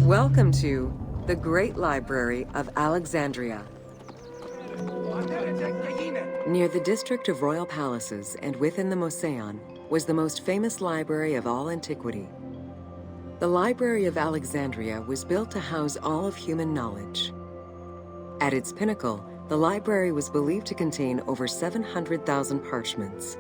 Welcome to the Great Library of Alexandria. Near the district of royal palaces and within the Moseon was the most famous library of all antiquity. The Library of Alexandria was built to house all of human knowledge. At its pinnacle, the library was believed to contain over 700,000 parchments.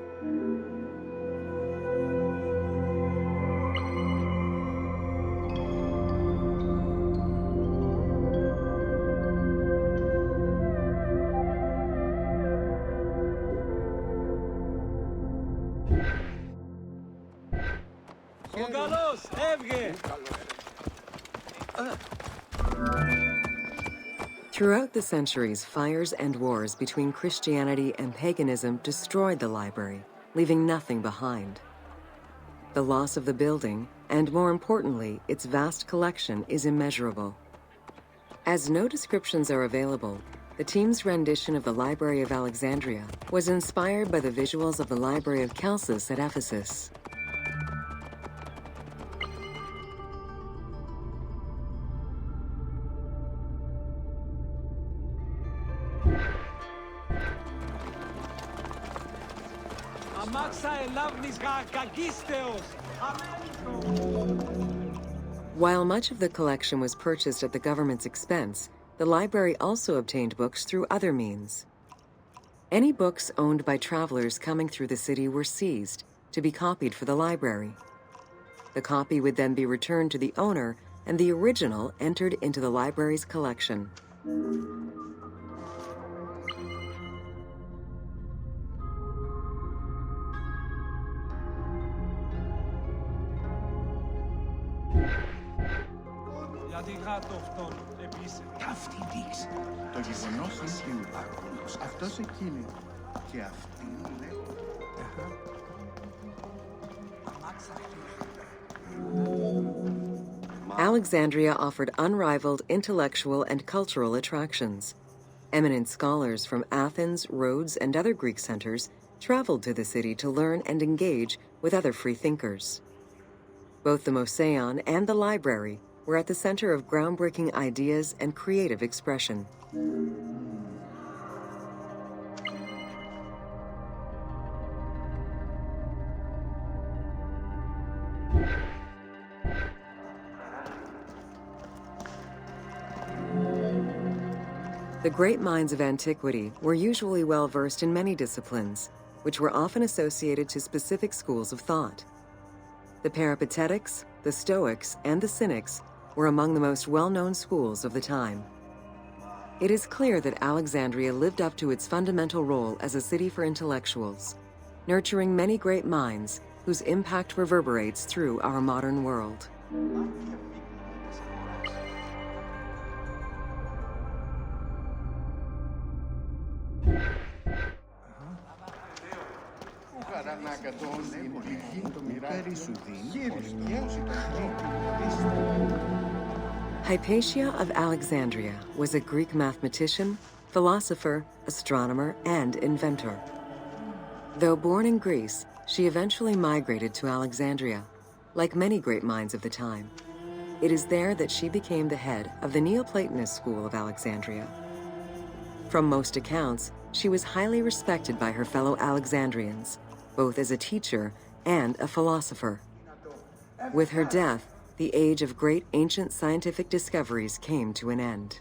Throughout the centuries, fires and wars between Christianity and paganism destroyed the library, leaving nothing behind. The loss of the building, and more importantly, its vast collection, is immeasurable. As no descriptions are available, the team's rendition of the Library of Alexandria was inspired by the visuals of the Library of Chalcis at Ephesus. While much of the collection was purchased at the government's expense, the library also obtained books through other means. Any books owned by travelers coming through the city were seized to be copied for the library. The copy would then be returned to the owner, and the original entered into the library's collection. Το γεγονός είναι ότι υπάρχουν αυτός εκείνη και αυτή λέει. Alexandria offered unrivaled intellectual and cultural attractions. Eminent scholars from Athens, Rhodes, and other Greek centers traveled to the city to learn and engage with other free thinkers. Both the Moseon and the library were at the center of groundbreaking ideas and creative expression. The great minds of antiquity were usually well-versed in many disciplines, which were often associated to specific schools of thought. The Peripatetics, the Stoics, and the Cynics were among the most well-known schools of the time. It is clear that Alexandria lived up to its fundamental role as a city for intellectuals, nurturing many great minds whose impact reverberates through our modern world. Hypatia of Alexandria was a Greek mathematician, philosopher, astronomer, and inventor. Though born in Greece, she eventually migrated to Alexandria, like many great minds of the time. It is there that she became the head of the Neoplatonist school of Alexandria. From most accounts, she was highly respected by her fellow Alexandrians, both as a teacher and a philosopher. With her death, the age of great ancient scientific discoveries came to an end.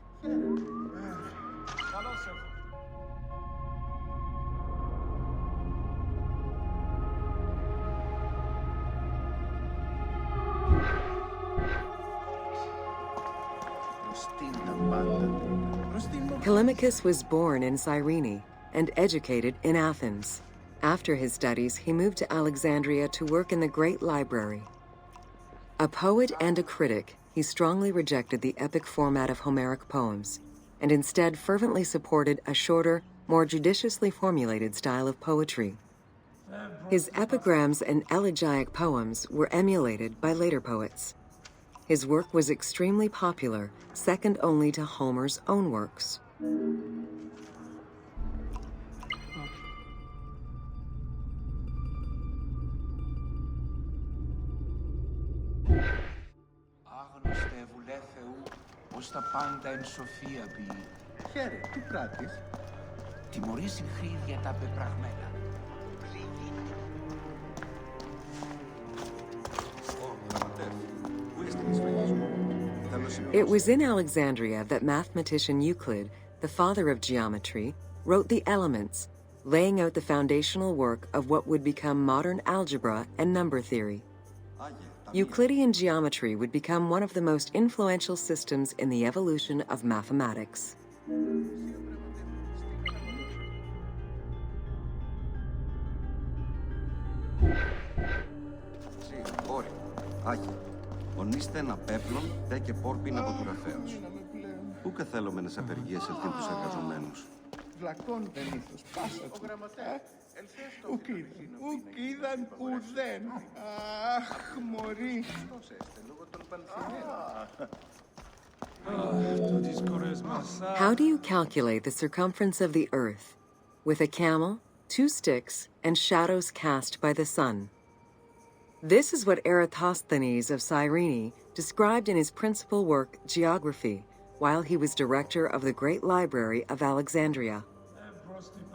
Callimachus was born in Cyrene and educated in Athens. After his studies, he moved to Alexandria to work in the Great Library. A poet and a critic, he strongly rejected the epic format of Homeric poems, and instead fervently supported a shorter, more judiciously formulated style of poetry. His epigrams and elegiac poems were emulated by later poets. His work was extremely popular, second only to Homer's own works. Άγνωστε βουλέ Θεού, ως τα πάντα εν σοφία ποιεί. Χαίρε, τι πράττεις? Τιμωρήσει χρήδια τα πεπραγμένα. It was in Alexandria that mathematician Euclid, the father of geometry, wrote the Elements, laying out the foundational work of what would become modern algebra and number theory. Euclidean geometry would become one of the most influential systems in the evolution of mathematics. Ονείστε ένα πέπλον, τε και πόρπιν από του Ραφέως. Πού καθέλωμενες απεργίες ελθύν τους εργαζομένους. Βλακών δεν ήθος, πάσατε. Ουκ είδαν ουδέν. Αχ, μωρή. How do you calculate the circumference of the Earth? With a camel, 2 sticks, and shadows cast by the sun. This is what Eratosthenes of Cyrene described in his principal work, Geography, while he was director of the Great Library of Alexandria.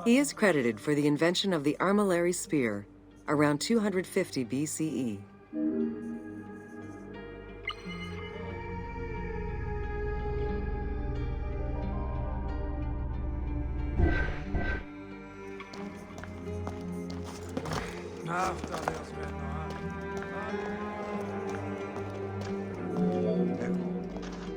He is credited for the invention of the armillary sphere around 250 BCE.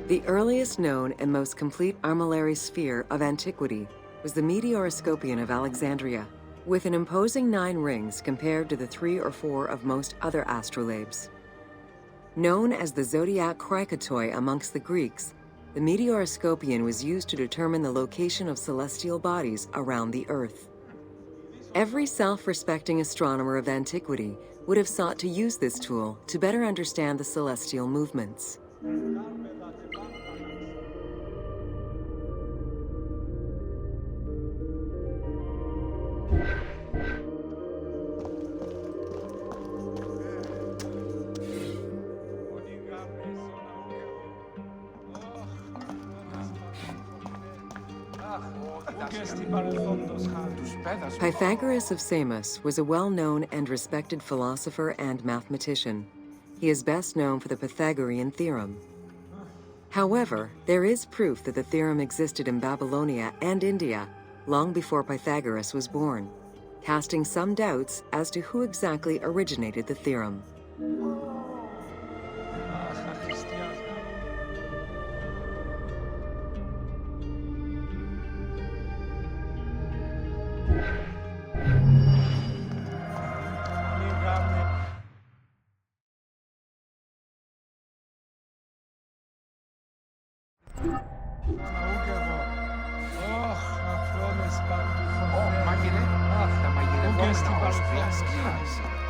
The earliest known and most complete armillary sphere of antiquity was the Meteoroscopion of Alexandria, with an imposing 9 rings compared to the 3 or 4 of most other astrolabes. Known as the zodiac krikatoi amongst the Greeks, the Meteoroscopion was used to determine the location of celestial bodies around the Earth. Every self-respecting astronomer of antiquity would have sought to use this tool to better understand the celestial movements. Pythagoras of Samos was a well-known and respected philosopher and mathematician. He is best known for the Pythagorean theorem. However, there is proof that the theorem existed in Babylonia and India long before Pythagoras was born, casting some doubts as to who exactly originated the theorem. Μάγειρε, τα μαγειρευόμενα οστρία σκύλας.